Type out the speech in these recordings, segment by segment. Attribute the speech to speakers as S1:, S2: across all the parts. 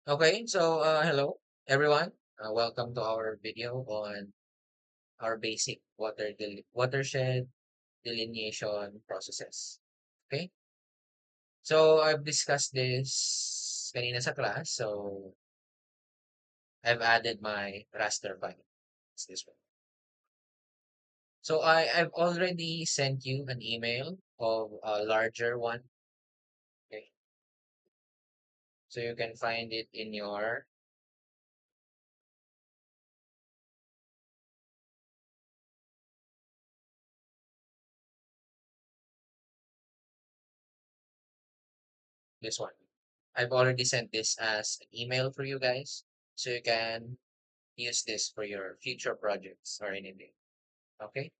S1: Okay, so hello everyone. Welcome to our video on our basic watershed delineation processes. Okay, so I've discussed this kanina sa class, so I've added my raster file. It's this one. So I've already sent you an email of a larger one. Okay, so you can find it in your this one. I've already sent this as an email for you guys, so you can use this for your future projects or anything. Okay.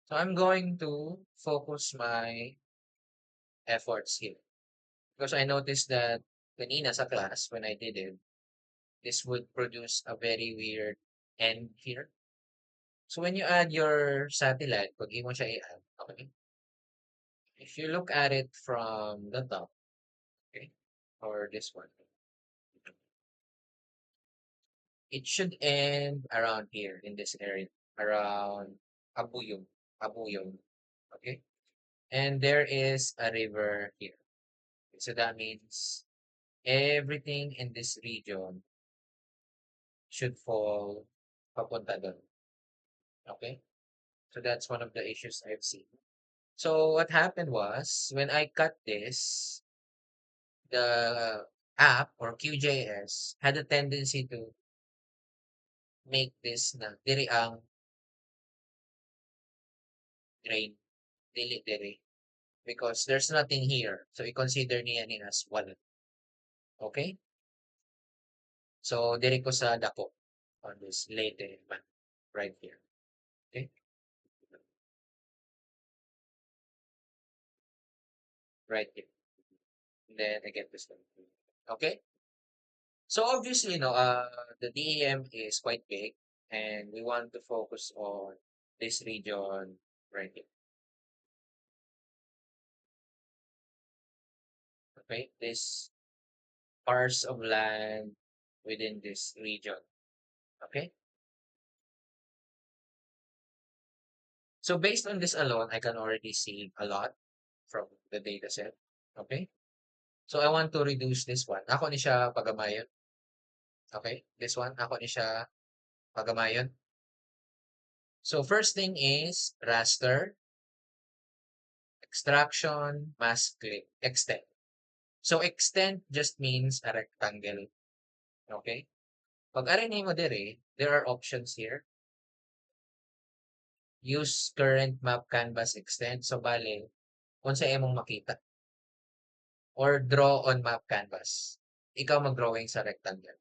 S1: So I'm going to focus my efforts here because I noticed that kanina sa class when I did it, this would produce a very weird end here. So when you add your satellite, pag mo siya i-add, okay? If you look at it from the top, okay, or this one, it should end around here in this area, around Abuyong, Abuyong, okay? And there is a river here. So that means everything in this region should fall papunta doon. Okay? So that's one of the issues I've seen. So what happened was when I cut this, the app or QJS had a tendency to make this na diri ang drain, dili because there's nothing here. So i-consider niya ni as wala. Okay? So diri ko sa dako on this Leyte map right here. Okay? Right here. And then I get this one. Okay? So obviously, the DEM is quite big and we want to focus on this region right here. Okay? This parts of land within this region. Okay? So based on this alone, I can already see a lot from the data set. Okay? So I want to reduce this one. Ako ni siya pagamayon. Okay? This one, ako ni siya pagamayon. So first thing is raster, extraction, mask clip, extend. So extend just means a rectangle. Okay? Pag arinay mo dire, there are options here. Use current map canvas extend. So bale, kung sa imong makita. Or draw on map canvas. Ikaw mag-drawing sa rectangle.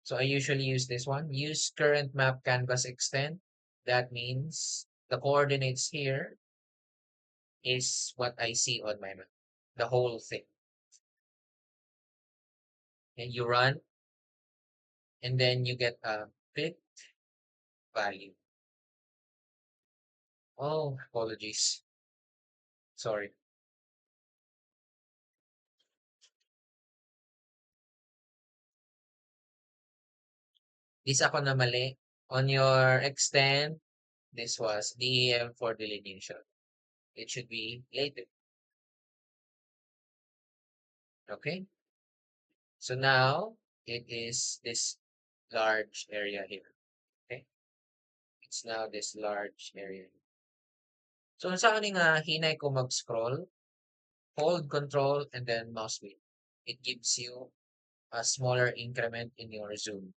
S1: So I usually use this one. Use current map canvas extend. That means the coordinates here is what I see on my map. The whole thing. And you run, and then you get a fit value. Oh, apologies. Sorry. This ako na mali. On your extend, this was DEM for delineation. It should be later. Okay? So now, it is this large area here. Okay? It's now this large area. So, sa akin nga, hinay ko mag-scroll, hold control, and then mouse wheel. It gives you a smaller increment in your zoom.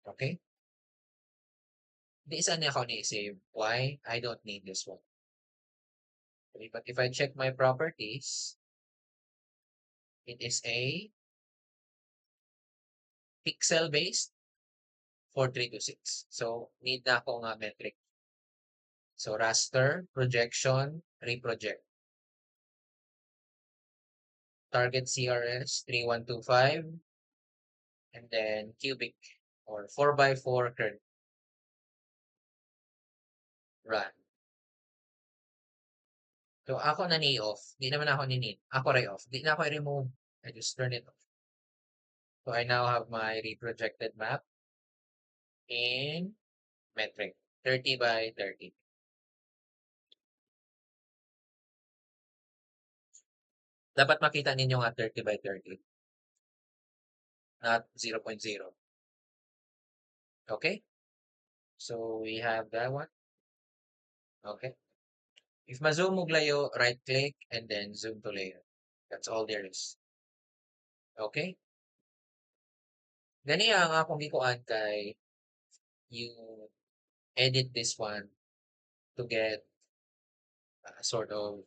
S1: Okay? Di isa niya ako ni-save. Why? I don't need this one. Okay? But if I check my properties, it is a pixel-based 4326. So, need na ako nga metric. So, raster, projection, reproject. Target CRS 3125, and then cubic or 4x4 curve run. So, ako na ni-off. Di naman ako ni-need. Ako ray-off. Di na ako i-remove. I just turn it off. So, I now have my reprojected map in metric. 30 by 30. Dapat makita ninyo nga 30 by 30, not 0.0. Okay? So, we have that one. Okay? If ma-zoom mo layo, right-click, and then zoom to layer. That's all there is. Okay? Gani ang akong gikuan kay you edit this one to get a sort of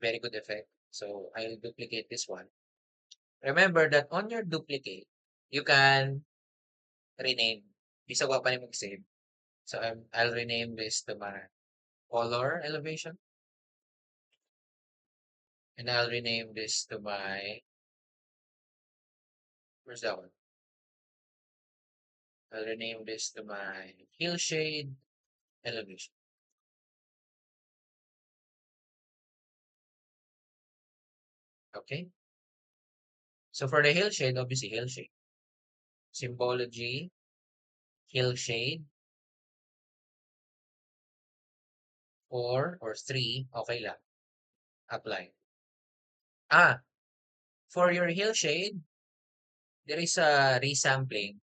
S1: very good effect. So, I'll duplicate this one. Remember that on your duplicate, you can rename. Bisa ko pa ni mag-save. So, I'll rename this to my color elevation. And I'll rename this to my, where's that one? I'll rename this to my hillshade elevation. Okay? So for the hillshade, obviously hillshade. Symbology, hillshade, 4 or 3, okay lang. Apply. For your hillshade, there is a resampling.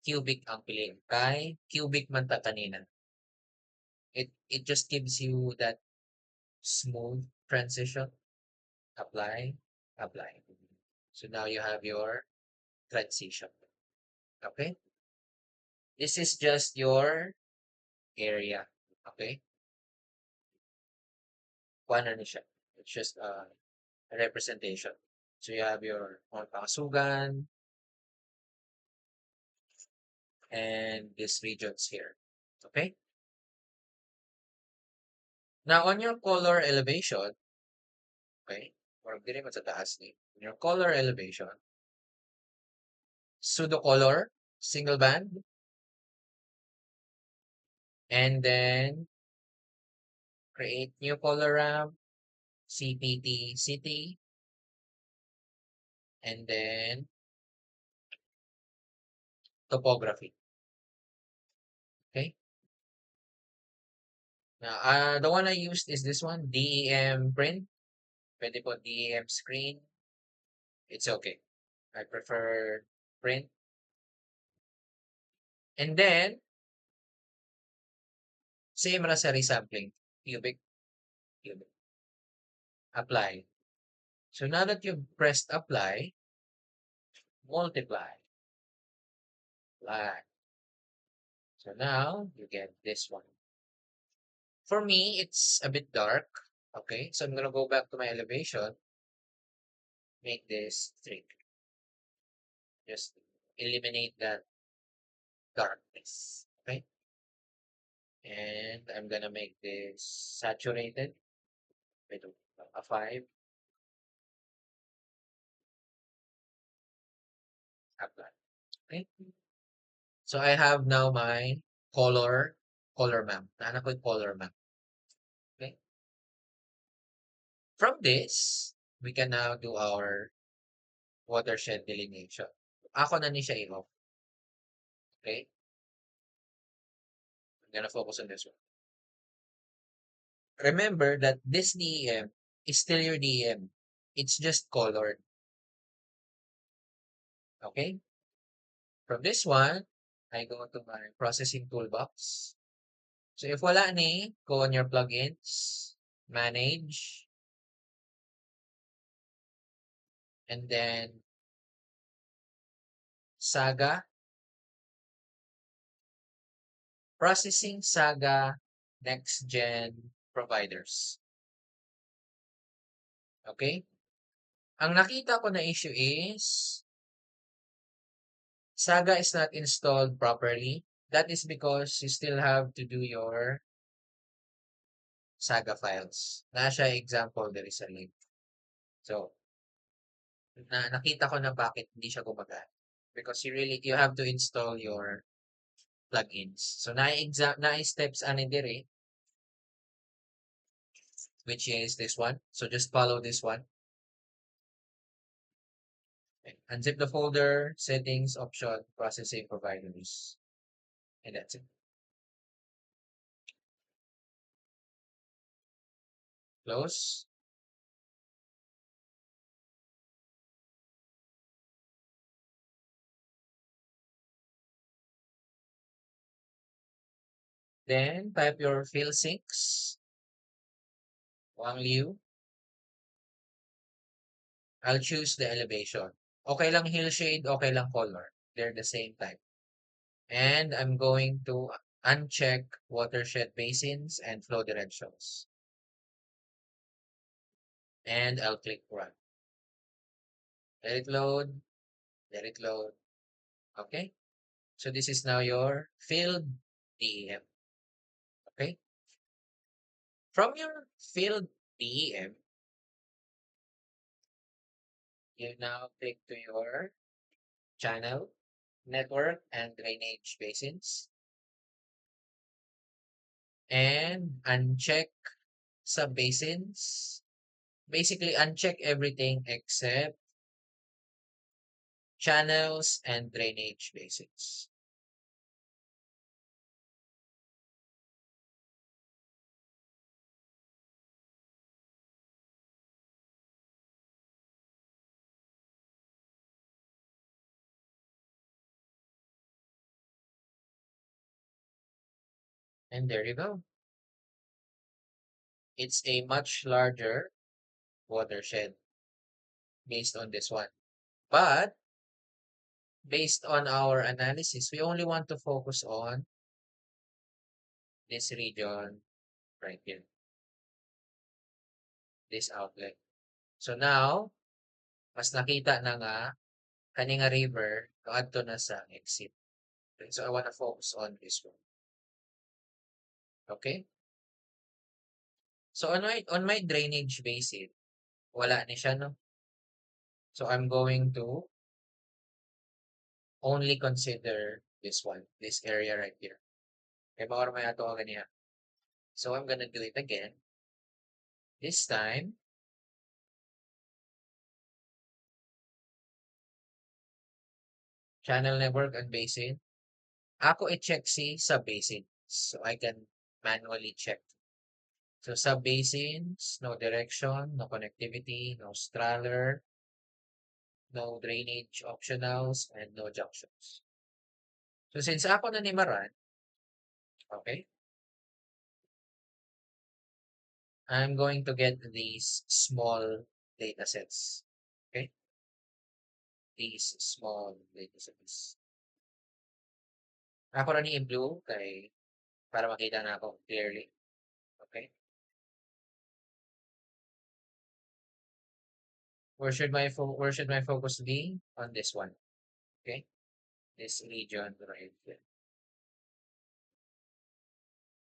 S1: Cubic ang pili. Kay cubic man ta kanina. It just gives you that smooth transition. Apply, apply. So now you have your transition. Okay? This is just your area. Okay? Kuha na siya. It's just a representation. So you have your mga pangasugan and these regions here. Okay? Now on your color elevation, okay? Or dili man sa taas ni. On your color elevation, pseudo color, single band, and then create new color ramp, CPT city, and then topography. Okay? Now, the one I used is this one, DEM print. Pwede po DEM screen. It's okay. I prefer print. And then, same na sa resampling. Cubic, cubic. Apply. So now that you've pressed apply, multiply. Apply. So now you get this one. For me, it's a bit dark. Okay, so I'm gonna go back to my elevation. Make this 3. Just eliminate that darkness. Okay, and I'm gonna make this saturated. With a 5. Apply. Okay. So I have now my color map. Nahanap ko yung color map. Okay. From this, we can now do our watershed delineation. Ako na ni siya i-off. Okay? I'm gonna focus on this one. Remember that this DEM is still your DEM. It's just colored. Okay? From this one, I go to my processing toolbox. So if wala ni, go on your plugins, manage, and then Saga, processing Saga next gen providers. Okay? Ang nakita ko na issue is Saga is not installed properly. That is because you still have to do your Saga files. Nasa example, there is a link. So, nakita ko na bakit hindi siya gumagana. Because you have to install your plugins. So, na steps ani dire. which is this one. So just follow this one. Okay. Unzip the folder, settings, option, processing providers, and that's it. Close. Then type your field sinks, Wang Liu. I'll choose the elevation. Okay lang hillshade, okay lang color. They're the same type. And I'm going to uncheck watershed basins and flow directions. And I'll click run. Let it load, let it load. Okay. So this is now your field DEM. Okay. From your field DEM, you now click to your channel, network, and drainage basins. And uncheck sub-basins. Basically, uncheck everything except channels and drainage basins. And there you go. It's a much larger watershed based on this one. But based on our analysis, we only want to focus on this region right here, this outlet. So now, mas nakita na nga kaninga river kaadto na sa exit. Okay, so I want to focus on this one. Okay? So on my drainage basin, wala ni siya, no? So I'm going to only consider this one, this area right here. Okay, maor may ato ganiya. So I'm gonna do it again. This time, channel network and basin. Ako i-check si sub-basin. So I can manually check. So sub-basins, no direction, no connectivity, no straller, no drainage optionals, and no junctions. So since ako na ni Maran, okay, I'm going to get these small data sets. Okay, these small data sets. Ako na ni i-blue kay para makita na ako clearly. Okay, where should my focus be? On this one. Okay, this region right here.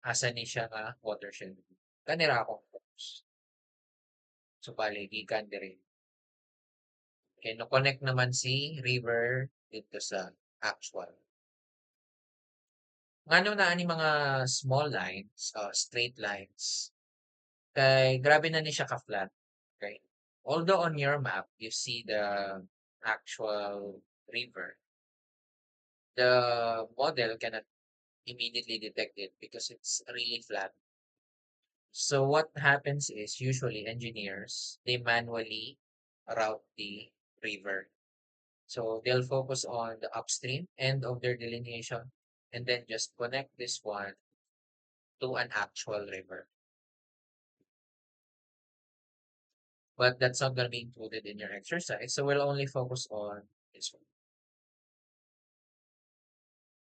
S1: Asa ni siya nga watershed. Kanira akong focus. So bali gikan diri. Okay, no connect naman si river dito sa actual. Ngano na ani mga small lines, straight lines, kay grabe na ni siya ka-flat. Okay? Although on your map, you see the actual river, the model cannot immediately detect it because it's really flat. So what happens is usually engineers, they manually route the river. So they'll focus on the upstream end of their delineation and then just connect this one to an actual river. But that's not going to be included in your exercise. So we'll only focus on this one.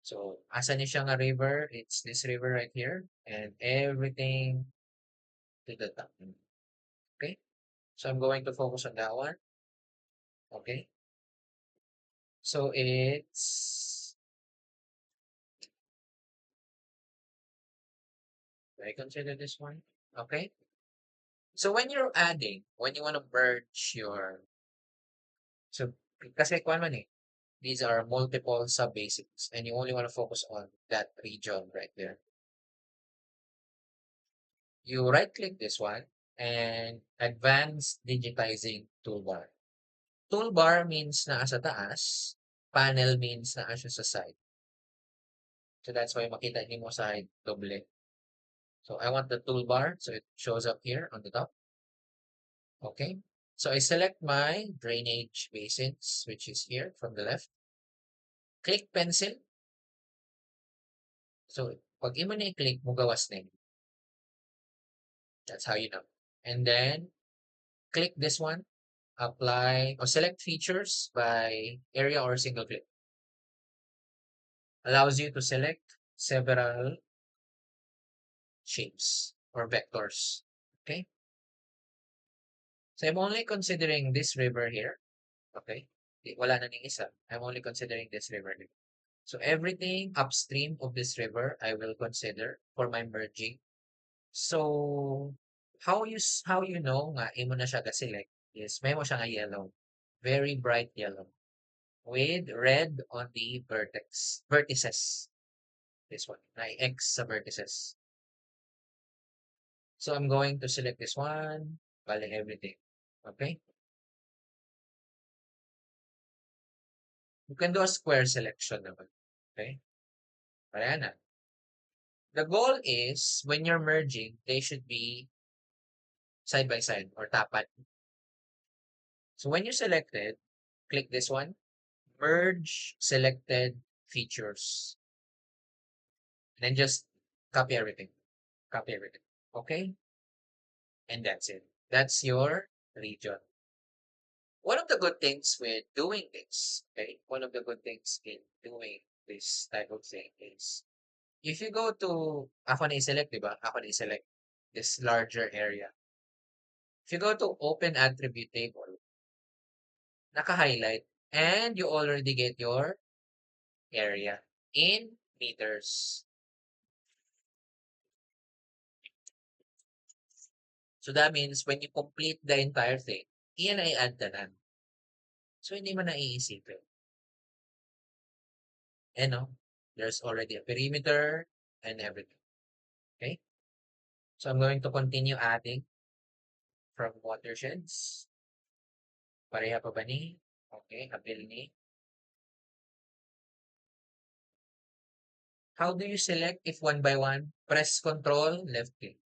S1: So asa ni siya nga river? It's this river right here and everything to the top. Okay? So I'm going to focus on that one. Okay? So I consider this one. Okay? So when you're adding, when you want to merge so kasi kuan man eh, these are multiple sub-basics and you only want to focus on that region right there. You right click this one and advanced digitizing toolbar. Toolbar means naa sa taas, panel means naa siya sa side. So that's why makita niyo mo side doble. So I want the toolbar, so it shows up here on the top. Okay. So I select my drainage basins, which is here from the left. Click pencil. So pag imo na i-click, mugawas na yun. That's how you know. And then click this one, apply or select features by area or single click. Allows you to select several shapes or vectors. Okay. So I'm only considering this river here. Okay. Wala na ning isa. I'm only considering this river here. So everything upstream of this river, I will consider for my merging. So how you know nga imo na siya ga-select is may mo siya nga yellow. Very bright yellow with red on the vertices. This one, na X sa vertices. So I'm going to select this one, bali everything. Okay? You can do a square selection naman. Okay? Kaya na. The goal is when you're merging, they should be side by side or tapat. So when you selected, click this one, merge selected features. Then just copy everything. Copy everything. Okay? And that's it. That's your region. One of the good things with doing this, okay? One of the good things in doing this type of thing is if you go to ako na i-select, di ba? Ako na i-select this larger area. If you go to open attribute table, naka-highlight and you already get your area in meters. So that means when you complete the entire thing, iyan ay add na. So hindi mo na iisipin. And no, there's already a perimeter and everything. Okay? So I'm going to continue adding from watersheds. Pareha pa ba ni? Okay, habil ni. How do you select if one by one? Press control, left click.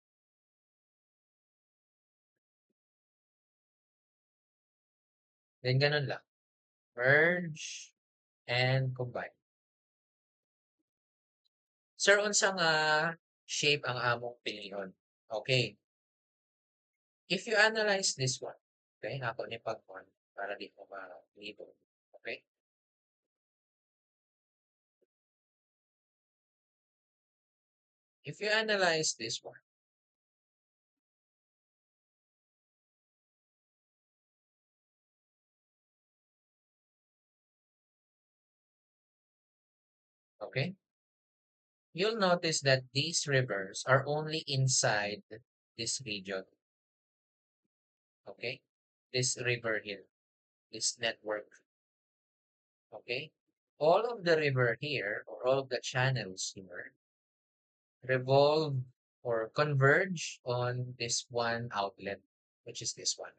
S1: Then ganun lang. Merge and combine. Sir, unsa nga shape ang among pilihon? Okay. If you analyze this one, okay, ako ni pag-one para di mo ma-libog. Okay? If you analyze this one, okay, you'll notice that these rivers are only inside this region. Okay? This river here, this network. Okay? All of the river here, or all of the channels here, revolve or converge on this one outlet, which is this one.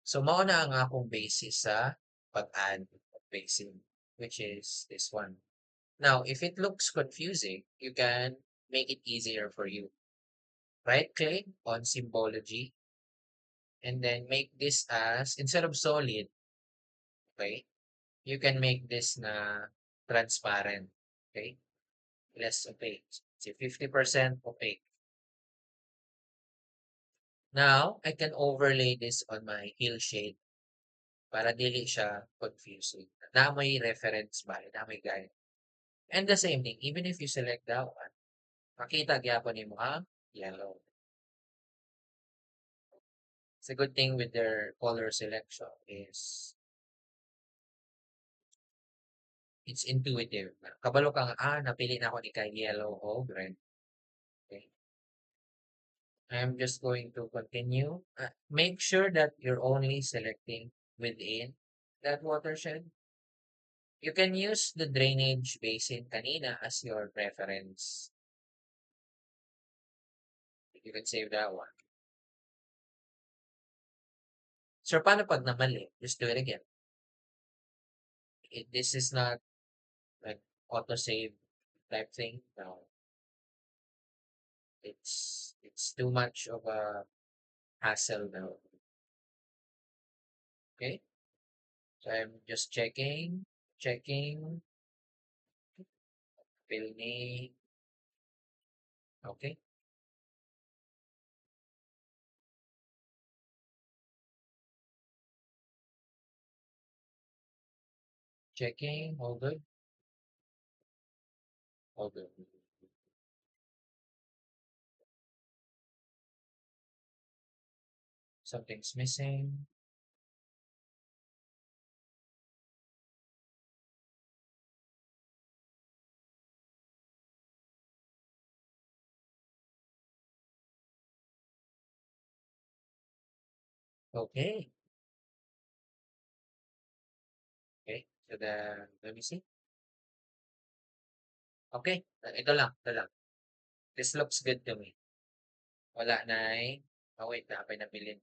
S1: So, mao na ang akong basis sa pag-add of basin, which is this one. Now, if it looks confusing, you can make it easier for you. Right-click on symbology and then make this as, instead of solid, okay, you can make this na transparent, okay, less opaque. So 50% opaque. Now, I can overlay this on my hillshade para dili siya confusing. Na may reference ba, na may guide. And the same thing, even if you select that one, makita gyapon nimo ang yellow. It's a good thing with their color selection is it's intuitive. Kabalo ka nga, napili na ako ni kay yellow o red. Okay. I'm just going to continue. Make sure that you're only selecting within that watershed. You can use the drainage basin kanina as your reference. You can save that one. So, paano pag namali? Just do it again. This is not like autosave type thing. No, it's too much of a hassle now. Okay, so I'm just checking, filming. Okay, checking. All good, all good. Something's missing. Okay, okay. So let me see. Okay, ito lang. This looks good to me. Wala na eh. Oh wait, napay nabilin.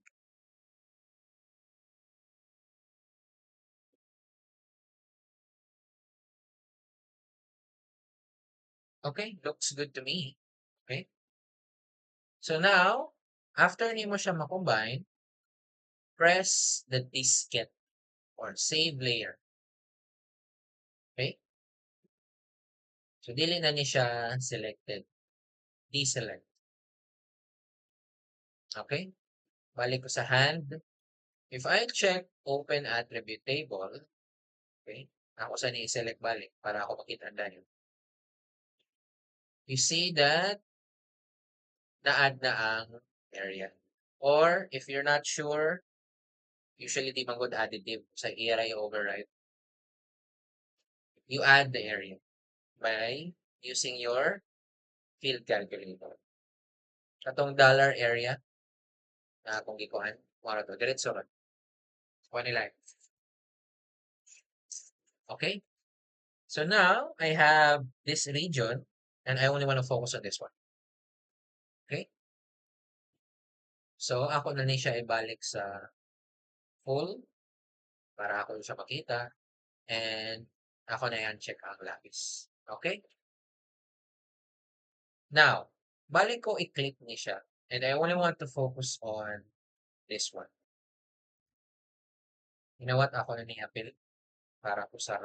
S1: Okay, looks good to me. Okay. So now, after nimo siya makombine, press the diskette or save layer. Okay? So dili na ni siya selected. Deselect. Okay? Balik ko sa hand. If I check open attribute table, okay? Ako sa ni-select balik para ako makita ang yun. You see that na-add na ang area. Or if you're not sure, usually di man good additive sa ARI override. You add the area by using your field calculator. Katong dollar area na kung gikuhan, mara to diretso ra. Kuha nila. Okay? So now I have this region and I only want to focus on this one. Okay? So ako na ni siya ibalik sa full para ako siya makita and ako na yan check ang lapis. Okay? Now, balik ko i-click ni siya and I only want to focus on this one. You know what? Ako na ni apil para ko sa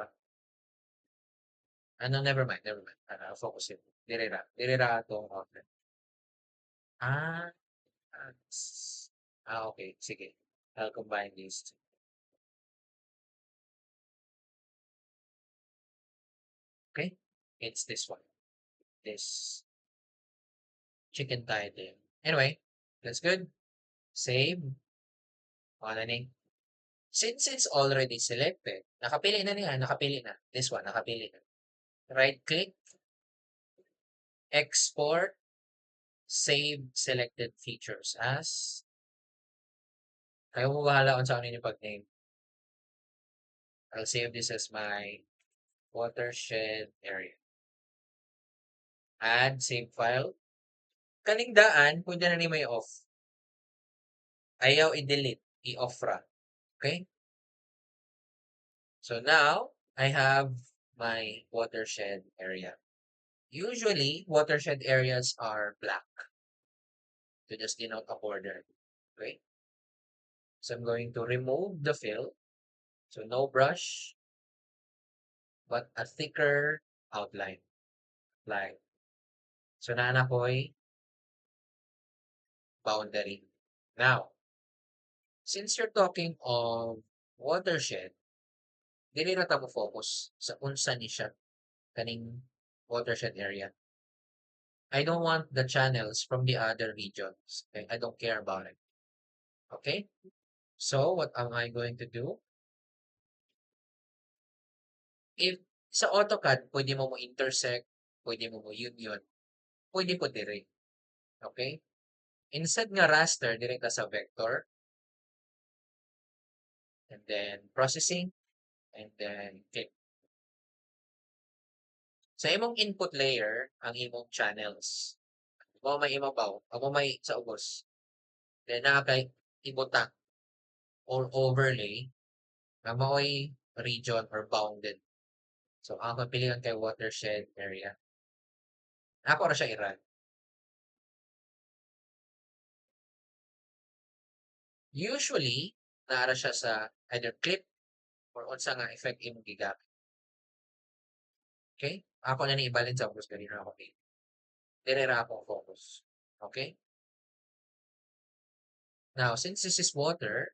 S1: ano, never mind, never mind. Focus it. Dirira to outlet. Ah, okay. Sige. I'll combine these two. Okay? It's this one. This chicken thigh thing. Anyway, that's good. Save. O, na ni. Since it's already selected, nakapili na niya, nakapili na. This one, nakapili na. Right click, export, save selected features as, kayo mo bahala kung saan ninyo pag-name. I'll save this as my watershed area. Add, save file. Kaning daan, pwede na ni may off. Ayaw i-delete, i-off ra. Okay? So now, I have my watershed area. Usually, watershed areas are black to just denote a border. Okay? So I'm going to remove the fill. So no brush, but a thicker outline. Like, so na ko'y boundary. Now, since you're talking of watershed, dili na ta mo focus sa unsa ni siya kaning watershed area. I don't want the channels from the other regions. Okay? I don't care about it. Okay? So, what am I going to do? If sa AutoCAD, pwede mo intersect, pwede mo union, pwede po dire. Okay? Instead nga raster, dire ka sa vector, and then processing, and then click. Sa imong input layer, ang imong channels. Mo may imabaw, amo may sa ubos. Then na kay ibutang or overlay na mao'y region or bounded. So, ang papilihan kay watershed area. Ako ra siya i-run. Usually, naara siya sa either clip or unsa nga effect imong gigamit. Okay? Ako na ni ibalin sa focus kanina ako. Okay? Dire ra akong focus. Okay? Now, since this is water,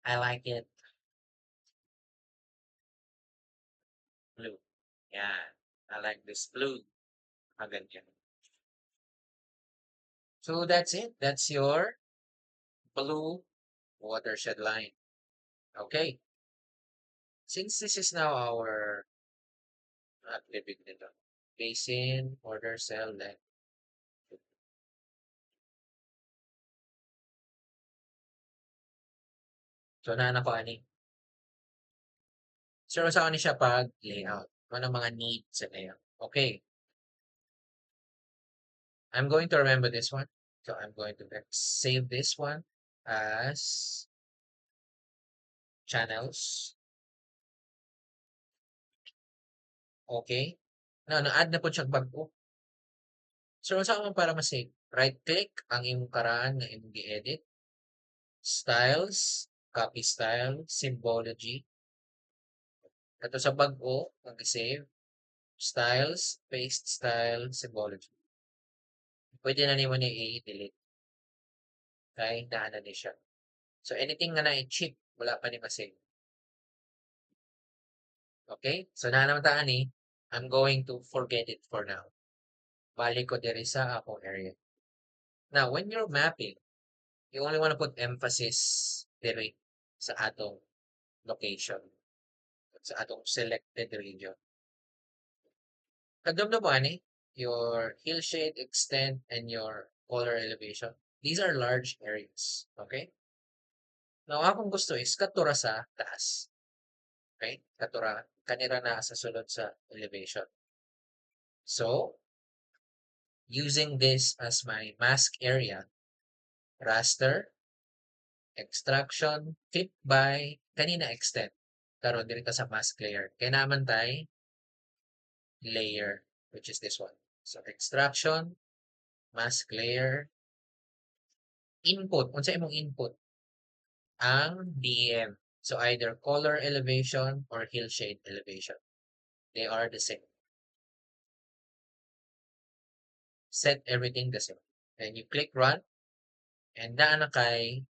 S1: I like it blue. Yeah. I like this blue. Ah, ganyan. So that's it. That's your blue watershed line. Okay. Since this is now our activity nito, basin, order, cell, length. So, naana ko ani. So, sa ni siya pag layout. Ano mga needs sa layout. Okay. I'm going to remember this one. So, I'm going to save this one as channels. Okay. Now, na-add na po siyang bago. So, sa mo para ma-save? Right-click ang imong karaan na imong gi-edit. Styles, copy style, symbology. Kato sa bago, mag-save. Styles, paste style, symbology. Pwede na nimo ni i-delete. Kaya naana ni siya. So, anything nga na-chip, wala pa ni ma-save. Okay? So, naanaman ta ani, I'm going to forget it for now. Balik ko diri sa akong area. Now, when you're mapping, you only want to put emphasis diri sa atong location, sa atong selected region. Kadam mo ani, your hillshade, extent, and your color elevation. These are large areas. Okay? Now, akong gusto is katura sa taas. Okay? Katura, kanira na sa sulod sa elevation. So, using this as my mask area, raster, extraction, fit by, kanina extent. Karon dito sa mask layer. Kaya naman tayo, layer, which is this one. So, extraction, mask layer, input. Unsa imong input? Ang DM. So, either color elevation or hillshade elevation. They are the same. Set everything the same. Then you click run, and daan na kay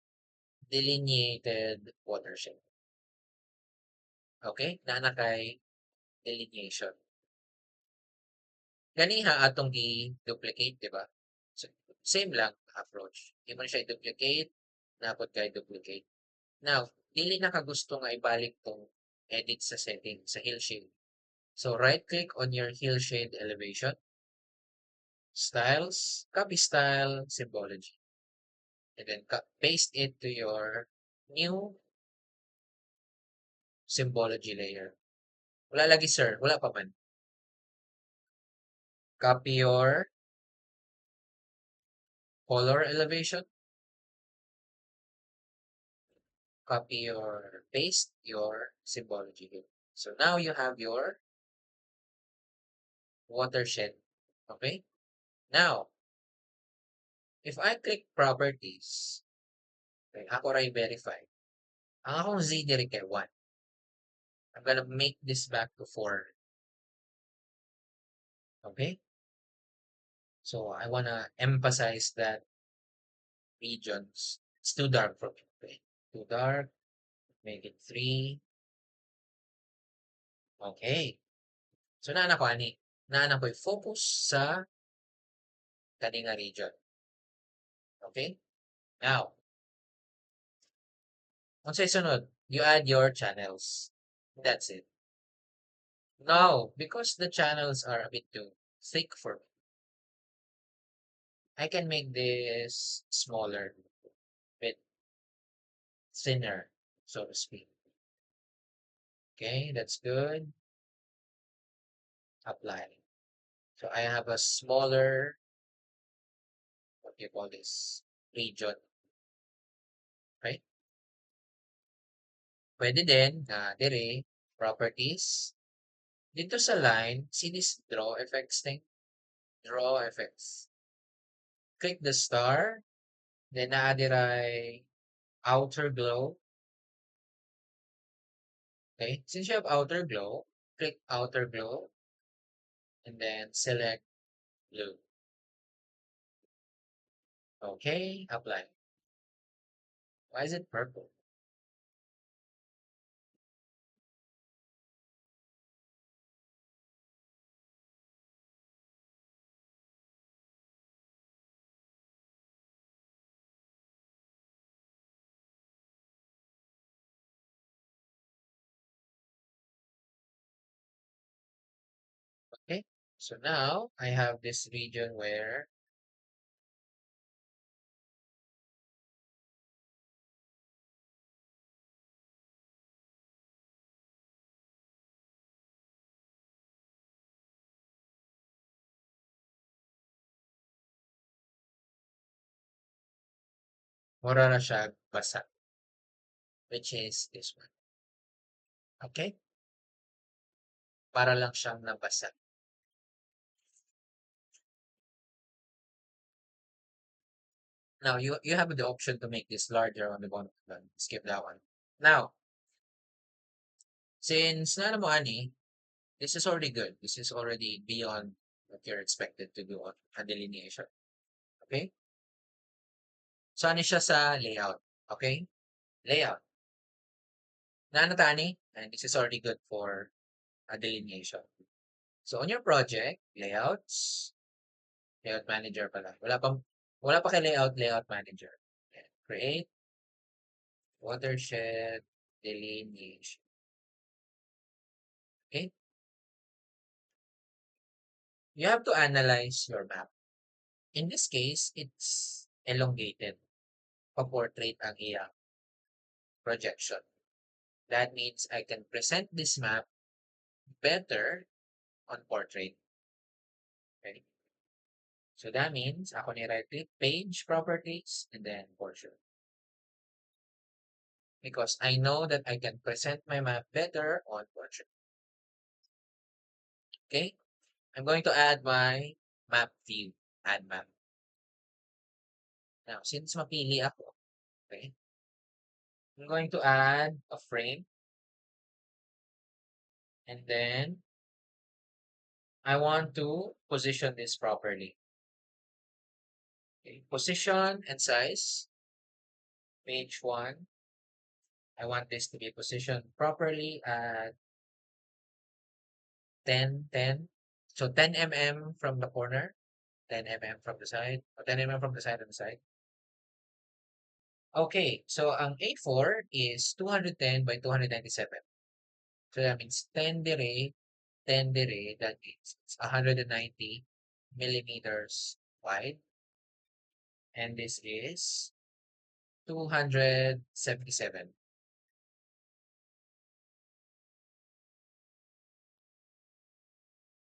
S1: delineated watershed. Okay? Daan na kay delineation. Ganiha atong i-duplicate, di ba? So, same lang approach. Di mo na siya i-duplicate, napot kay duplicate. Now, dili na ka gusto nga ibalik tong edit sa setting, sa hill shade. So, right-click on your hill shade elevation, styles, copy style, symbology. And then paste it to your new symbology layer. Wala lagi, sir. Wala pa man. Copy your color elevation. Copy your, paste your symbology here. So now you have your watershed. Okay? Now, if I click properties, okay, ako rin verify. Ang akong Z diri kay 1. I'm gonna make this back to 4. Okay? So I wanna emphasize that regions. It's too dark for me. Okay? Too dark. Make it 3. Okay. So naana ko ani. Naana ko focus sa kaninga region. Okay? Now, unsay sunod? You add your channels. That's it. Now, because the channels are a bit too thick for me, I can make this smaller, bit thinner, so to speak. Okay, that's good. Apply. So I have a smaller, what do you call this, region, right? Pwede din na dire, properties. Dito sa line, see this draw effects thing? Draw effects. Click the star, then naadiray outer glow. Okay, since you have outer glow, click outer glow, and then select blue. Okay, apply. Why is it purple? Okay, so now I have this region where mura na siya basa, which is this one. Okay? Para lang siyang nabasa. Now, you have the option to make this larger on the bottom. Skip that one. Now, since nana mo ani, this is already good. This is already beyond what you're expected to do on a delineation. Okay? So, ano siya sa layout? Okay? Layout. Nana tani, and this is already good for a delineation. So, on your project, layouts, layout manager pala. Wala pa kay layout manager. Ayan. Create watershed delineation. Okay? You have to analyze your map. In this case, it's elongated. Pa-portrait ang iyang projection. That means I can present this map better on portrait. Okay? So that means ako ni right click page properties and then portrait. Because I know that I can present my map better on portrait. Okay? I'm going to add my map view. Add map. Now, since mapili ako, okay, I'm going to add a frame. And then, I want to position this properly. Okay, position and size. Page 1. I want this to be positioned properly at 10, 10. So 10 mm from the corner, 10 mm from the side, or 10 mm from the side and the side. Okay, so ang A4 is 210 by 297. So that means 10 dire, 10 dire, that means it's 190 millimeters wide. And this is 277.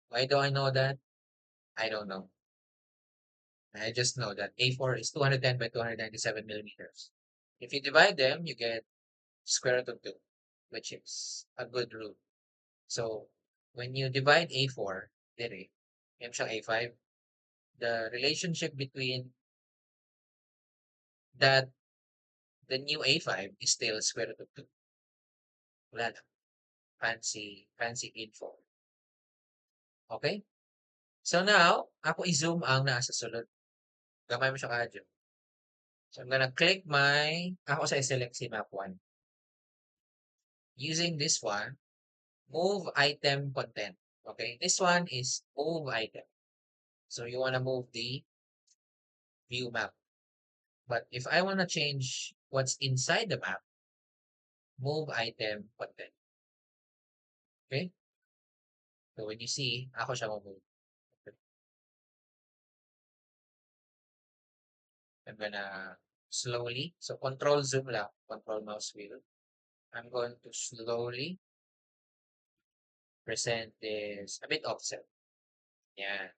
S1: Why do I know that? I don't know. I just know that A4 is 210 by 297 millimeters. If you divide them, you get square root of 2, which is a good rule. So, when you divide A4, dire, yan siyang A5, the relationship between that the new A5 is still square root of 2. Wala lang. Fancy info. Okay? So now, ako i-zoom ang nasa sulod. Gamay mo siya ka-zoom. So I'm gonna click ako sa select si map 1. Using this one, move item content. Okay? This one is move item. So you wanna move the view map. But if I wanna change what's inside the map, move item content. Okay? So when you see, ako siya move. I'm gonna slowly, so control zoom lang, control mouse wheel. I'm going to slowly present this a bit offset. Yan.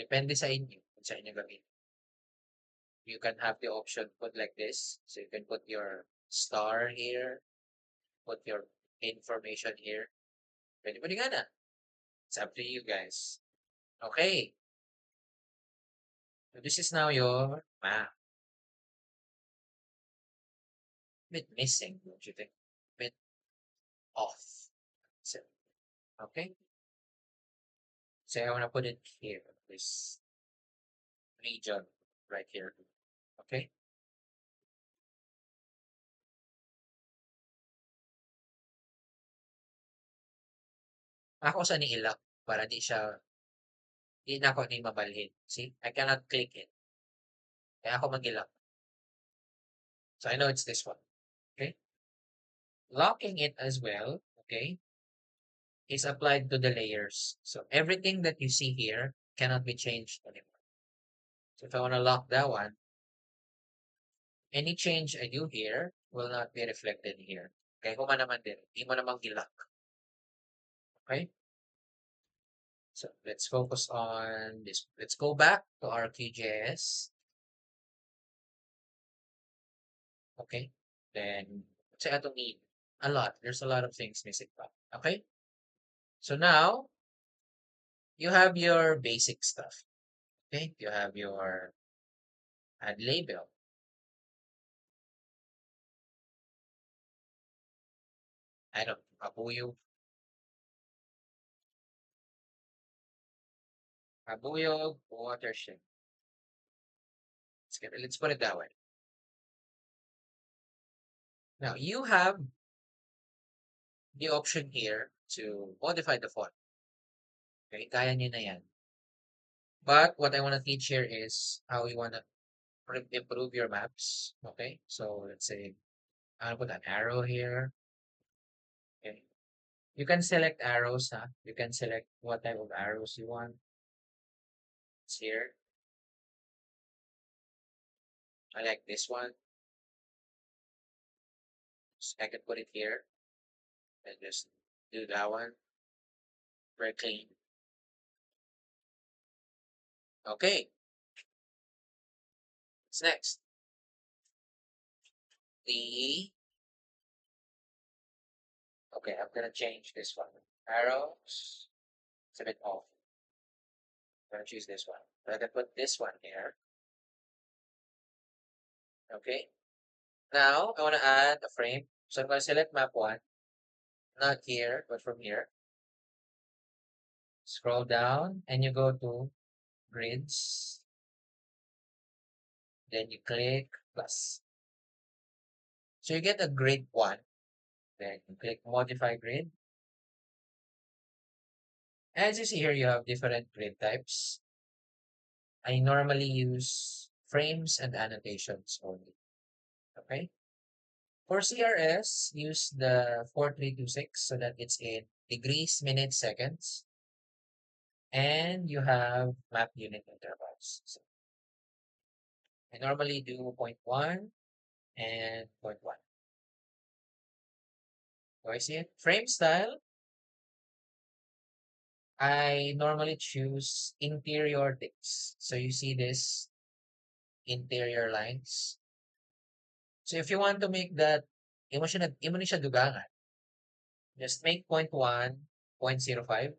S1: Depende sa inyo, kung sa inyo gamitin. You can have the option put like this. So you can put your star here. put your information here. Pwede pwede nga na. It's up to you guys. Okay. So this is now your map. Bit missing, don't you think? Bit off. So, okay. So I want to put it here, this region right here. Okay. Ako sa niilak para di na ako di mabalhin. See? I cannot click it. Kaya ako mag-ilak. So I know it's this one. Okay. Locking it as well, okay, is applied to the layers. So everything that you see here cannot be changed anymore. So if I want to lock that one, any change I do here will not be reflected here. Kaya kuma naman din, di mo namang i-lock. Okay? So let's focus on this. Let's go back to our QGIS. Okay? Then, say ato need a lot. There's a lot of things missing pa. Okay? So now, you have your basic stuff. Okay? You have your add label. I don't know, Kabuyog watershed. Let's put it that way. Now, you have the option here to modify the font. Okay, kaya niyo na yan. But what I want to teach here is how you want to improve your maps. Okay, so let's say I'll put an arrow here. Okay, you can select arrows. Huh? You can select what type of arrows you want. It's here. I like this one. So I can put it here and just do that one. Very clean. Okay, what's next? The Okay, I'm gonna change this one. Arrows. It's a bit off. I'm gonna choose this one. I'm gonna put this one here. Okay. Now I wanna add a frame. So I'm gonna select map one. Not here, but from here. Scroll down and you go to grids. Then you click plus. So you get a grid one. Then you click modify grid. As you see here, you have different grid types. I normally use frames and annotations only. Okay. For CRS, use the 4326 so that it's in degrees, minutes, seconds. And you have map unit intervals. So I normally do 0.1 and zero point 0.1. Do I see it? Frame style, I normally choose interior ticks. So you see this interior lines. So if you want to make that, imo ni siya dugangan. Just make 0.1, 0.05,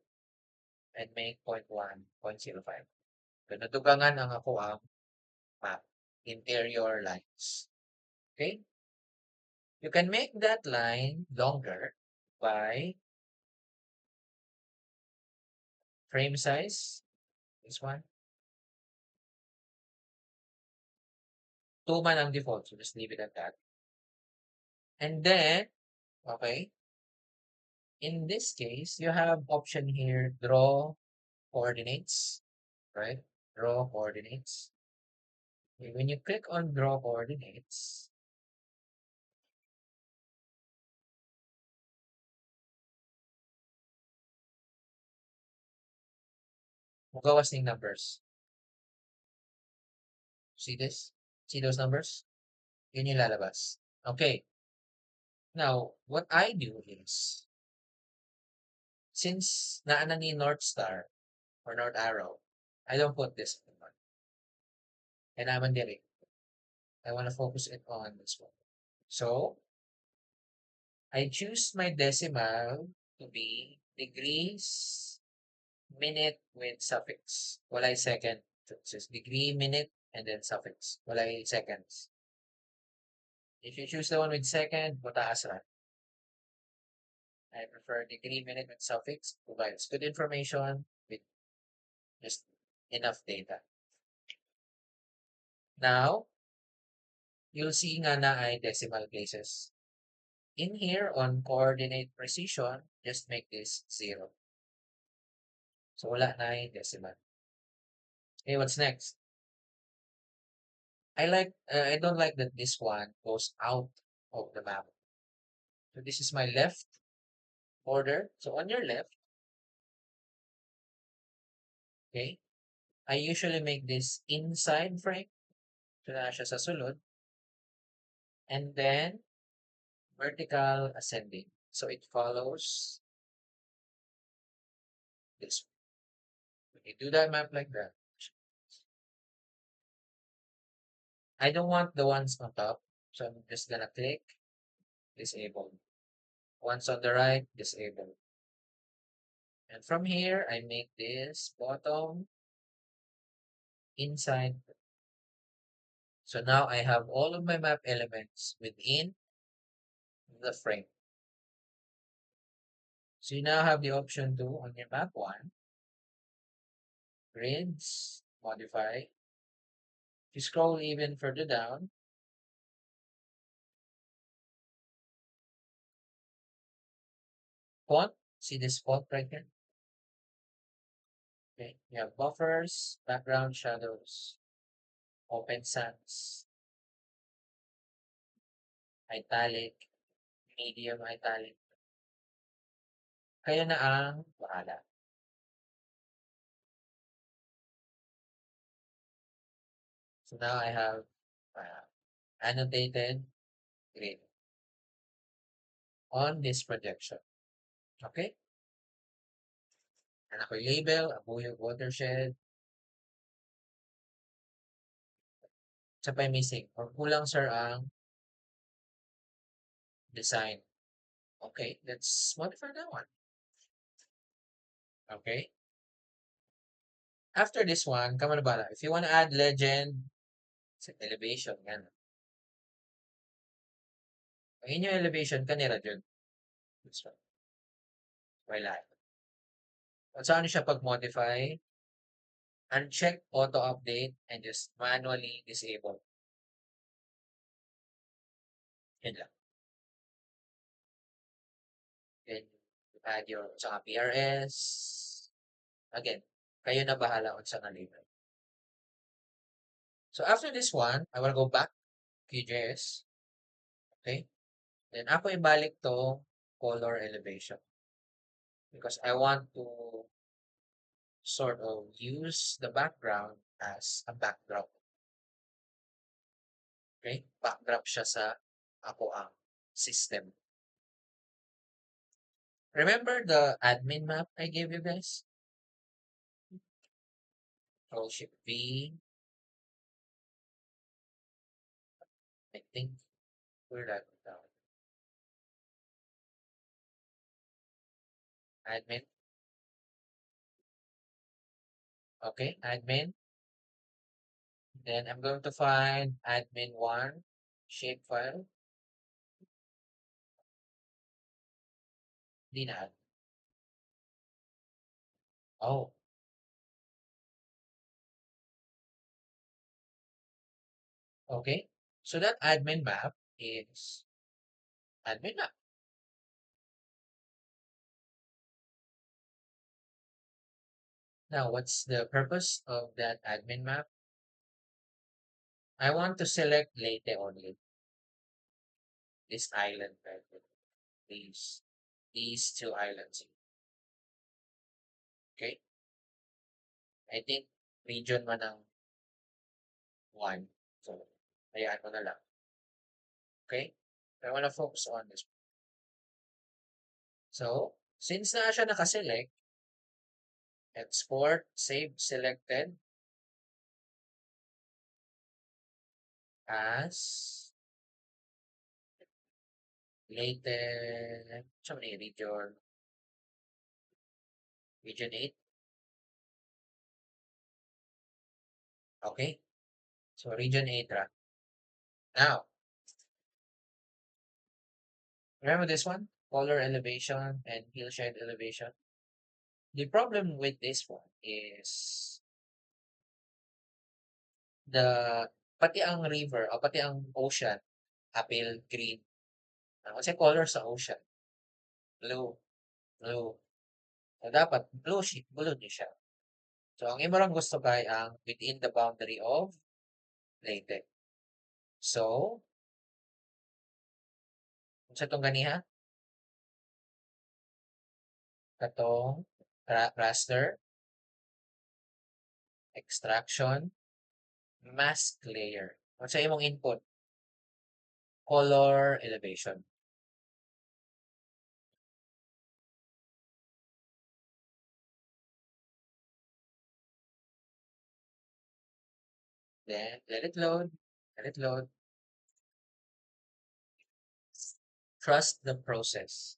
S1: and make 0.1, 0.05. So nadugangan ang ako ang map, interior lines. Okay? You can make that line longer by frame size. This one. 2 man ang default, so just leave it at that. And then, okay, in this case, you have option here, draw coordinates, right? Draw coordinates. Okay, when you click on draw coordinates, magawas ng numbers. See this? See those numbers? Yun yung lalabas. Okay. Now, what I do is, since naana ni North Star or North Arrow, I don't put this one. And I'm diri. I want to focus it on this one. So, I choose my decimal to be degrees, minute with suffix. Walay second. So it says degree, minute, and then suffix. Walay seconds. If you choose the one with second, mataas ra. I prefer degree, minute with suffix. Provides good information with just enough data. Now, you'll see nga na ay decimal places. In here, on coordinate precision, just make this 0. So, wala na ay decimal. Okay, what's next? I don't like that this one goes out of the map. So, this is my left border. So, on your left, okay, I usually make this inside frame. So, na siya sa sulod. And then, vertical ascending. So, it follows this. You do that map like that. I don't want the ones on top. So, I'm just gonna click disable. Ones on the right, disable. And from here, I make this bottom inside. So now I have all of my map elements within the frame. So you now have the option to, on your map 1, grids, modify. If you scroll even further down, font, see this font right here? Okay, you have buffers, background shadows, open sans, italic, medium italic. Kayo na ang bahala. So now I have annotated grid on this projection. Okay? And ako'y label, Abuyog Watershed. Sa pa'y missing. Or kulang, sir, ang design. Okay, let's modify that one. Okay? After this one, kamo na bala. If you want to add legend, sa elevation, yan. Ang inyong elevation, kanira dyan. This one. Wala. At saan siya pag-modify? Uncheck auto-update and just manually disable. Yan lang. Then, add your sa PRS. Again, kayo na bahala on sa label. So after this one, I will go back QGIS. Okay? Then ako ibalik to color elevation. Because I want to sort of use the background as a backdrop. Okay? Backdrop siya sa ako ang system. Remember the admin map I gave you guys? Control Shift V. I think where that down. Admin. Okay, admin. Then I'm going to find admin1 shapefile. Di na. Oh, okay. So that admin map is admin map. Now, what's the purpose of that admin map? I want to select Leyte only. This island right here. These two islands. Okay? I think region man ang 1. So, hayaan mo na lang. Okay? I want to focus on this. So, since na siya nakaselect, export, save selected as Leyte, sa mani region 8. Okay? So region 8 ra. Now, remember this one? Color elevation and hillside elevation. The problem with this one is the pati ang river o pati ang ocean apil green. Kasi color sa ocean, blue, blue. So dapat blue ni siya. So ang imo lang gusto kay ang within the boundary of Leyte. So, unsa tong ganiha? Katong raster, extraction, mask layer. Unsa imong input? Color elevation. Then let it load. Let it load. Trust the process.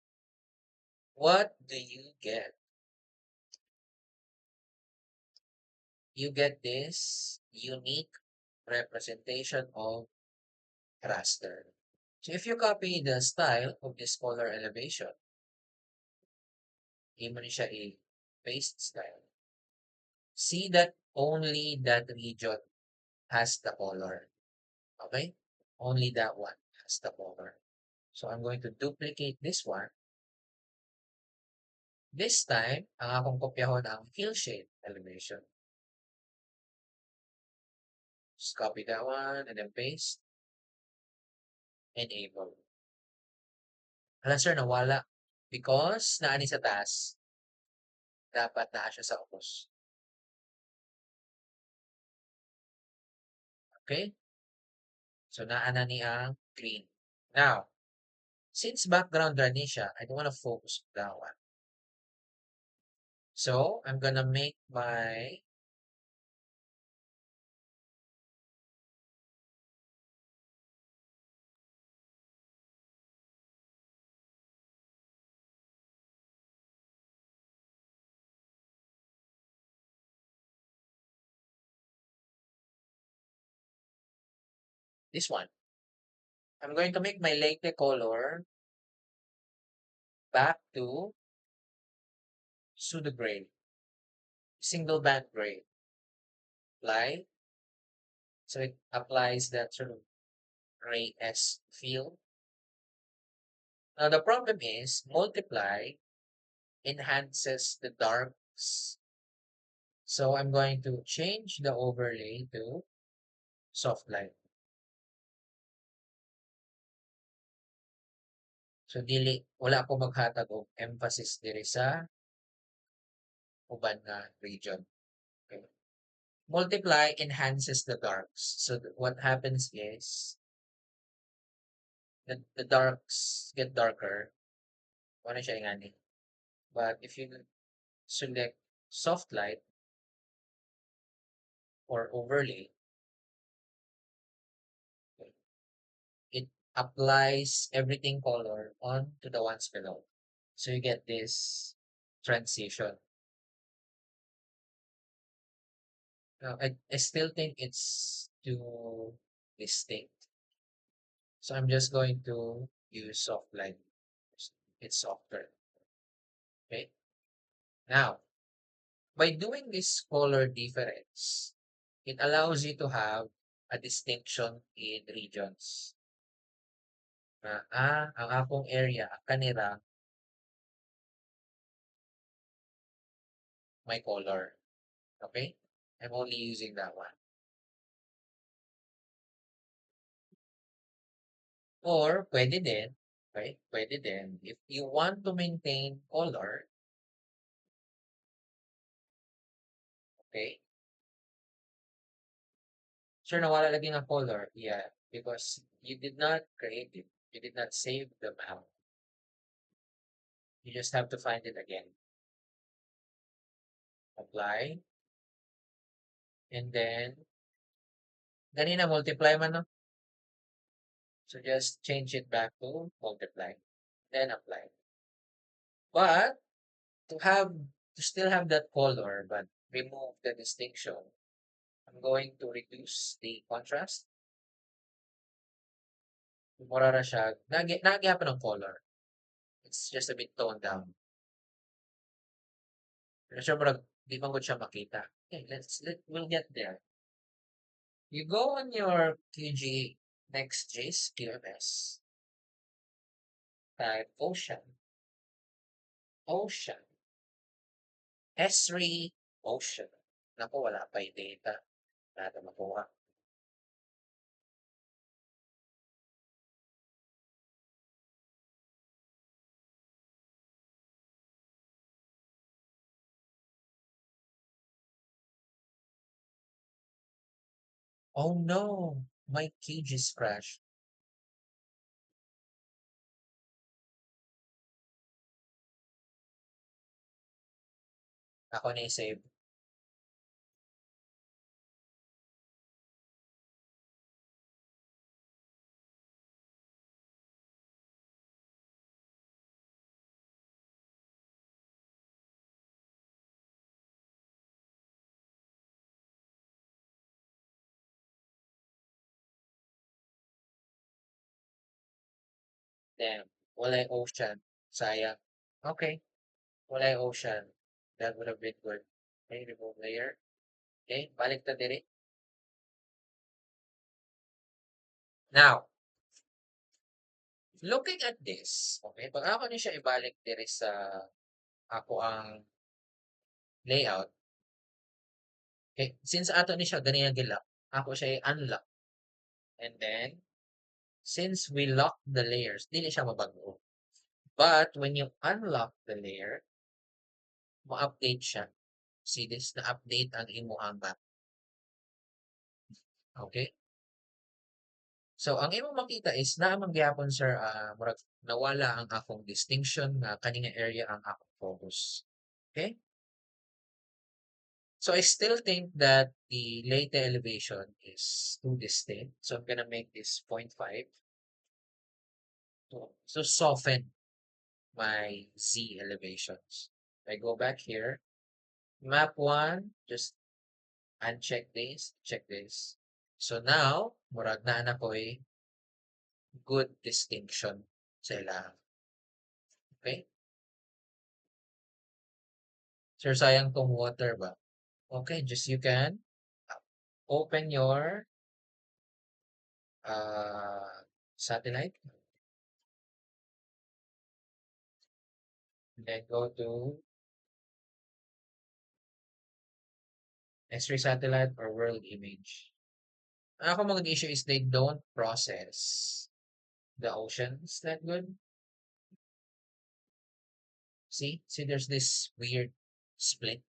S1: What do you get? You get this unique representation of raster. So if you copy the style of this color elevation, imo ni siya i-paste style. See that only that region has the color. Okay? Only that one has the color. So I'm going to duplicate this one. This time, ang akong kopyahon ang hillshade elevation. Just copy that one and then paste. Enable. Hala sir, nawala. Because naani sa taas, dapat naa siya sa ubos. Okay? So naa na ni ang green. Now, since background ra ni siya, I don't want to focus on that one. So, I'm gonna make my this one. I'm going to make my Leyte color back to pseudo gray, single band gray. Apply. So it applies that sort of gray-esque feel. Now the problem is multiply enhances the darks. So I'm going to change the overlay to soft light. So dili wala ako maghatag og emphasis diri sa uban nga region. Okay. Multiply enhances the darks. So what happens is the darks get darker. Ano siya ingani. But if you select soft light or overlay, it applies everything color on to the ones below. So you get this transition. Now, I still think it's too distinct. So I'm just going to use soft light. It's softer. Okay. Now, by doing this color difference, it allows you to have a distinction in regions. Ang akong area, kanira, may color. Okay? I'm only using that one. Or, pwede din, okay? Pwede din. If you want to maintain color, okay? Sure, nawala lagi ng color. Yeah, because you did not create it. You did not save the map. You just have to find it again. Apply. And then, ganina multiply man, no? So just change it back to multiply, then apply. But to still have that color, but remove the distinction, I'm going to reduce the contrast. Mura na siya. Nagyapan ng color. It's just a bit toned down. Pero syempre, di man ko siya makita. Okay, we'll get there. You go on your QG Next.js QMS, type ocean, S3 ocean. Naku, wala pa yung data. Wala na makuha. Oh no, my cage is crashed. Ako na i-save. Damn, wala yung ocean. Sayang. Okay, wala yung ocean. That would have been good. Okay, remove layer. Okay, balik na diri. Now, looking at this, okay, pag ako ni siya ibalik diri sa ako ang layout, okay, since ato ni siya ganyan gilak, ako siya i-unlock. And then, since we lock the layers, dili siya mabago. But when you unlock the layer, ma-update siya. See this, na-update ang imuhang map. Okay? So, ang imong makita is naamang gyapon sir, murag nawala ang akong distinction nga kaninga area ang akong focus. Okay? So I still think that the Leyte elevation is too distinct. So I'm gonna make this 0.5 to soften my Z elevations. I go back here, map one, just uncheck this, check this. So now, murag na ko'y good distinction sa ilang. Okay? Sir, sayang tong water ba? Okay, just you can open your satellite and then go to X-ray satellite or world image. Ang ako mga issue is they don't process the oceans that good. See, there's this weird split.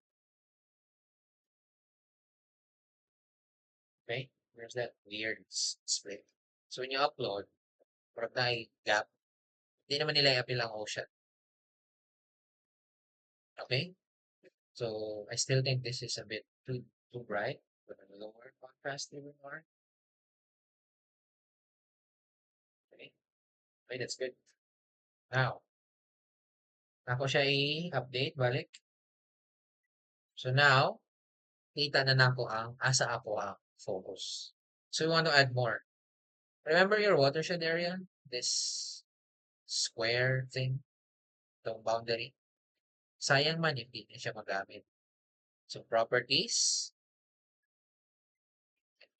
S1: Okay, there's that weird split. So when you upload, parang may gap. Hindi naman nila i-appeal ang ocean. Okay, so I still think this is a bit too bright. With a lower contrast even more. Okay, okay, that's good. Now, ako siya i-update balik. So now, kita na nako ang asa ako ang focus. So we want to add more. Remember your watershed area? This square thing, itong boundary. Sayang man hindi na siya magamit. So properties,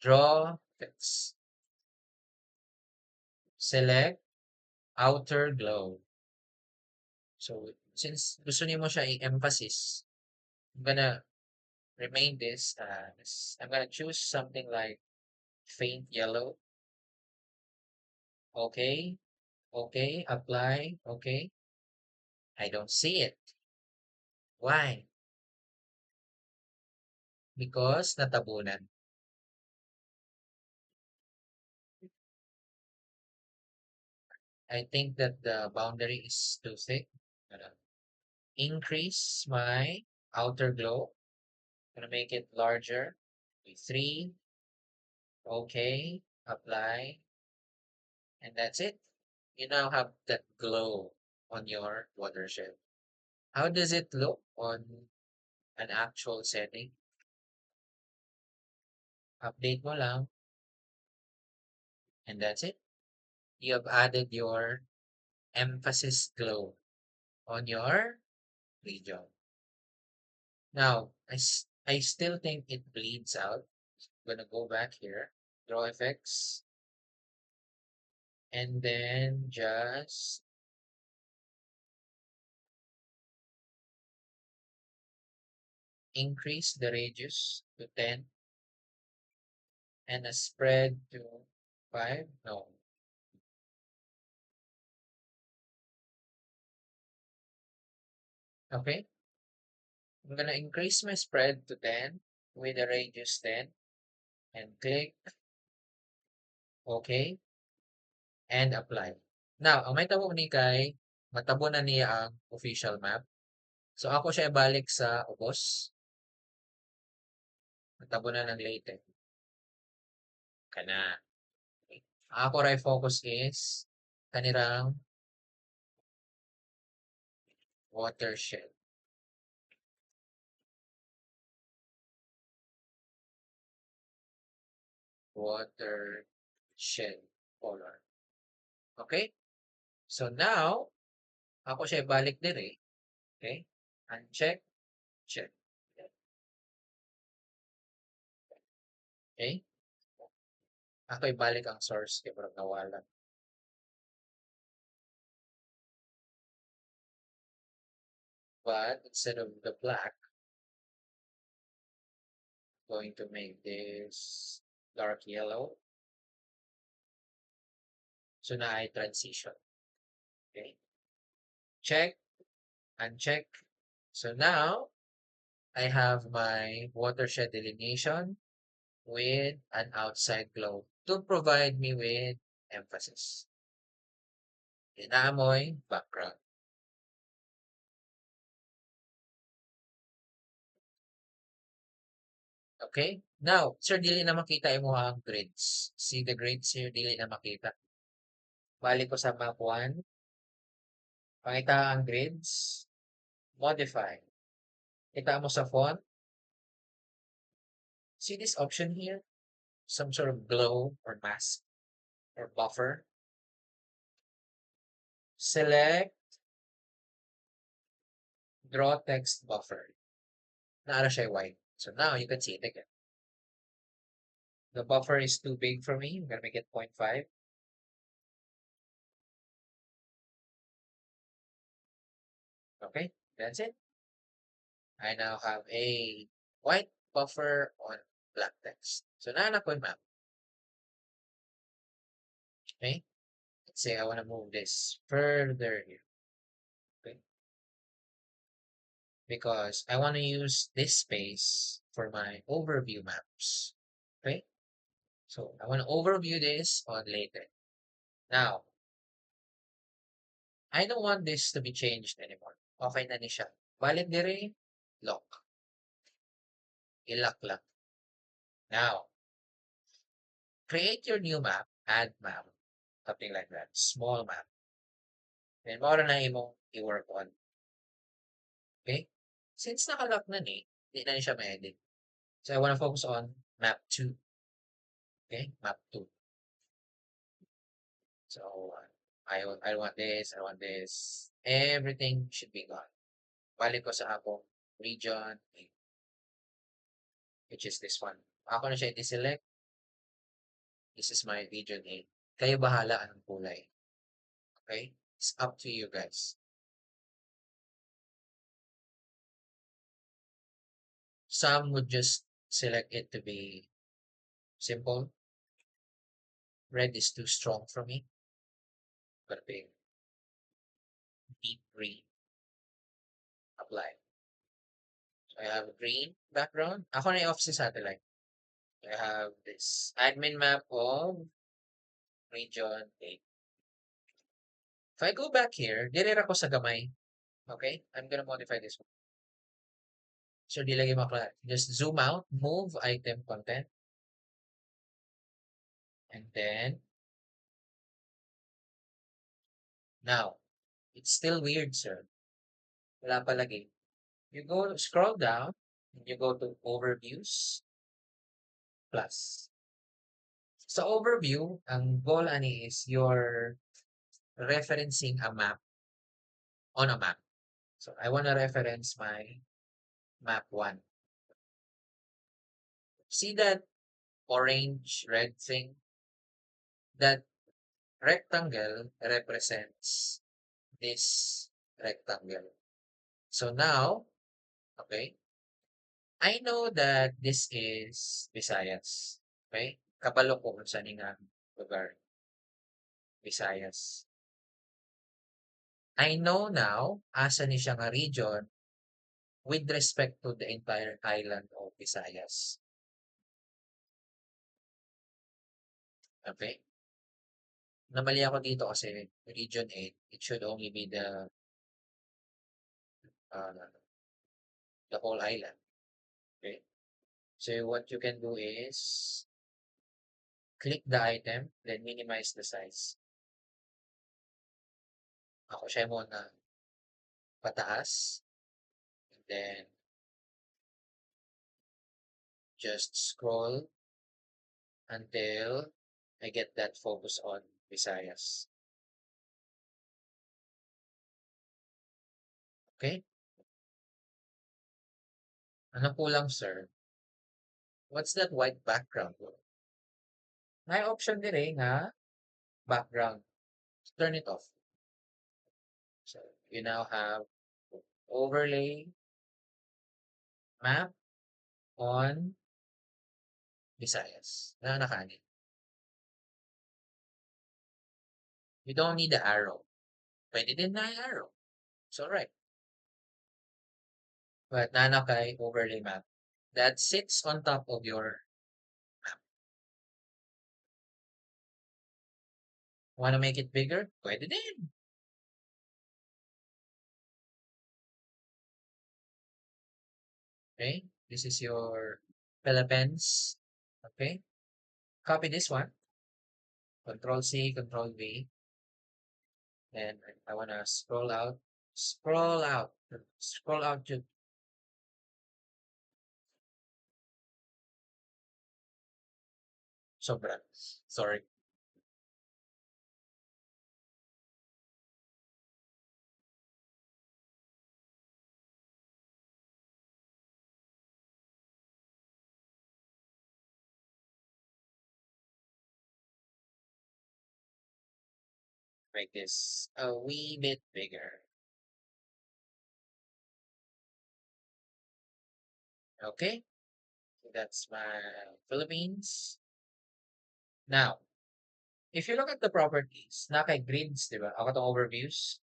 S1: draw, fix. Select outer glow. So since gusto niyo mo siya i-emphasis, I'm gonna remain this as, I'm gonna choose something like faint yellow. Okay, okay, apply, okay. I don't see it. Why? Because natabunan. I think that the boundary is too thick. Gonna increase my outer glow. Gonna make it larger. 3. Okay. Apply. And that's it. You now have that glow on your watershed. How does it look on an actual setting? Update mo lang, and that's it. You have added your emphasis glow on your region. Now, I still think it bleeds out. I'm gonna go back here, draw effects, and then just increase the radius to 10 and a spread to 5. No. Okay. I'm gonna increase my spread to 10 with a radius 10 and click OK and apply. Now, ang may tabo ni kay matabo na niya ang official map. So ako siya ibalik sa ubos. Matabo na ng latex. Kana. Okay. Ako ray focus is kanirang watershed. Watershed color. Okay? So now, ako siya ibalik din eh. Okay? Uncheck, check. Okay? Ako ibalik ang source kay parang nawala. But instead of the black, I'm going to make this dark yellow. So na ay transition. Okay? Check, uncheck. So now, I have my watershed delineation with an outside glow to provide me with emphasis. Inamoy, background. Okay? Now, sir, dili na makita imo ang grids. See the grids here, dili na makita. Balik ko sa map 1. Pakita ang grids. Modify. Kita mo sa font. See this option here? Some sort of glow or mask or buffer. Select draw text buffer. Naara siya white. So now you can see it again. The buffer is too big for me. I'm gonna make it 0.5. Okay, that's it. I now have a white buffer on black text. So na ko yung map. Okay, let's say I want to move this further here. Okay, because I want to use this space for my overview maps. Okay, so I want to overview this on later. Now, I don't want this to be changed anymore. Okay na ni siya. Balik dire, lock. I-lock lang. Now, create your new map, add map, something like that, small map. Then, mao na imong i-work on. Okay? Since nakalock na ni, di na siya ma-edit. So, I want to focus on map 2. Okay? Map 2. So, I want this, I want this. Everything should be gone. Balik ko sa akong region, which is this one. Ako na siya i-select. This is my region 8. Kayo bahala anong kulay. Okay? It's up to you guys. Some would just select it to be simple. Red is too strong for me. Gonna be deep green. Apply. So I have a green background. Ako na i-off si satellite. I have this admin map of region 8. If I go back here, dirira ko sa gamay. Okay? I'm gonna modify this one. So, di lagi makla. Just zoom out, move item content. And then, Now, it's still weird, sir. Wala palagi. You go scroll down, and you go to overviews plus. Sa overview, ang goal ani is you're referencing a map on a map. So I want to reference my map 1. See that orange red thing? That rectangle represents this rectangle. So now, okay, I know that this is Visayas. Okay? Kabalo ko kung saan nga lugar. Visayas. I know now, asa ni siya nga region with respect to the entire island of Visayas. Okay? Namali ako dito kasi region 8, it should only be uh, the whole island. Okay? So what you can do is click the item, then minimize the size. Ako siya muna pataas, and then just scroll until I get that focus on Visayas. Okay? Ano po lang, sir? What's that white background? May option din eh na background. Turn it off. So you now have overlay map on Visayas na nakanin. You don't need the arrow. Pwede din na yung arrow. It's alright. But nanakay overlay map that sits on top of your map. Wanna make it bigger? Pwede din. Okay? This is your Philippines. Okay? Copy this one. Control C, Control V. And I wanna scroll out. Scroll out. Scroll out to sobra. Sorry. Make this a wee bit bigger. Okay? So that's my Philippines. Now, if you look at the properties, naka grids, di ba? Ako tong overviews.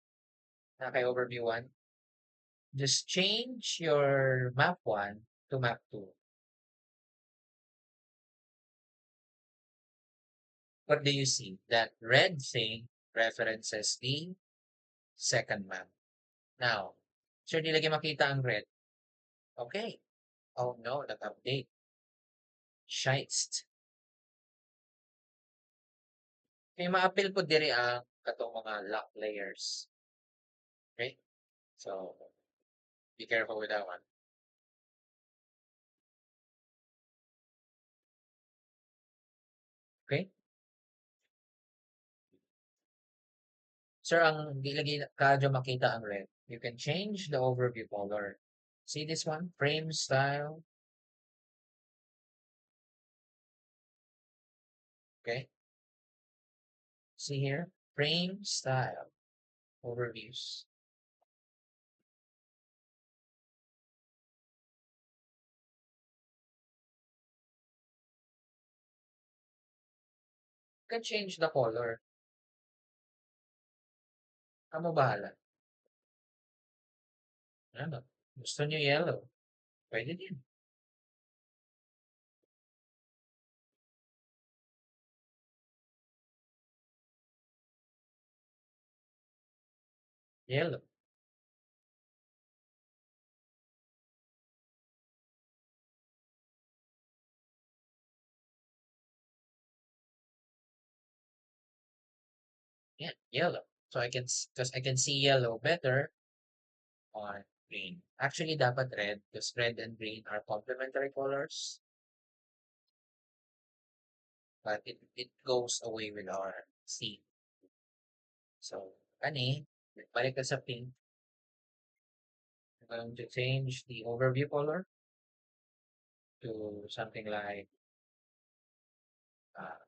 S1: Naka overview 1. Just change your map 1 to map 2. What do you see? That red thing references the second map. Now, sure, di lagi makita ang red. Okay. Oh no, nag-update. Shiest. Kaya ma-appeal po diri ang katong mga lock layers. Okay? So, be careful with that one. Okay? Sir, ang di lagi kadyo makita ang red. You can change the overview color. See this one? Frame style. Okay? See here? Frame style. Overviews. You can change the color. Kamu bahala. Ano? Gusto nyo yellow? Pwede din. Yellow. Yan, yellow. So because I can see yellow better on green. Actually, dapat red because red and green are complementary colors, but it goes away with our C. So, ani, balik ka sa pink. I'm going to change the overview color to something like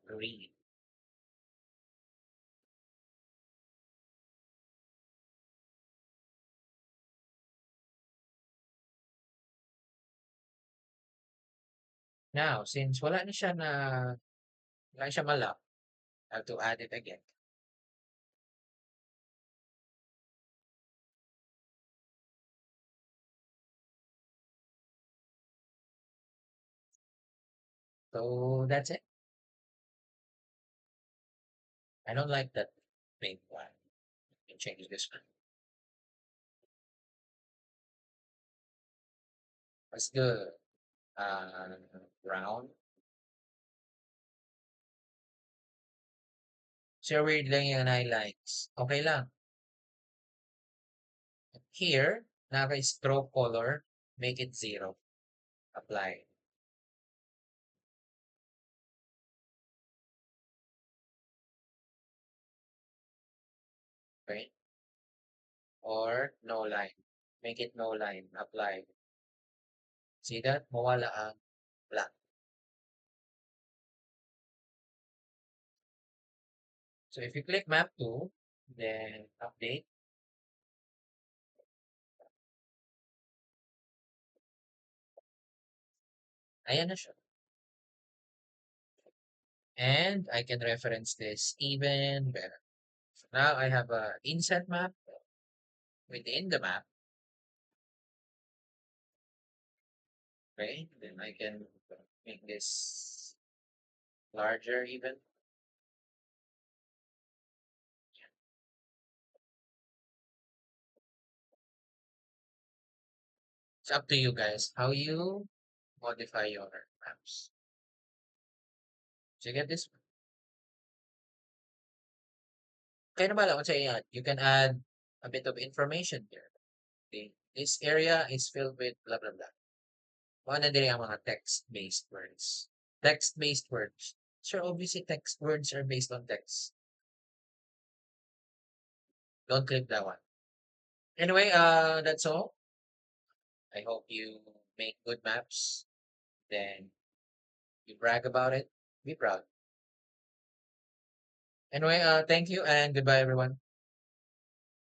S1: green. Now, since wala siya malap, I have to add it again. So, that's it. I don't like that pink one. You can change this one. What's the uh, brown? Sure, weird lang yung highlights. Okay lang. Here, naka-stroke color, make it 0. Apply. Okay? Or no line. Make it no line. Apply. See that? Mawala ang black. So if you click map 2, then update, ayan na siya. And I can reference this even better. So now I have a inset map within the map. Okay, then I can make this larger even. It's up to you guys how you modify your maps. So you get this. Kaya na bala kung sa iyan. You can add a bit of information here. Okay. This area is filled with blah blah blah. Mga na diri ang mga text-based words. Text-based words. Sure, obviously text words are based on text. Don't click that one. Anyway, that's all. I hope you make good maps. Then you brag about it. Be proud. Anyway, thank you and goodbye everyone.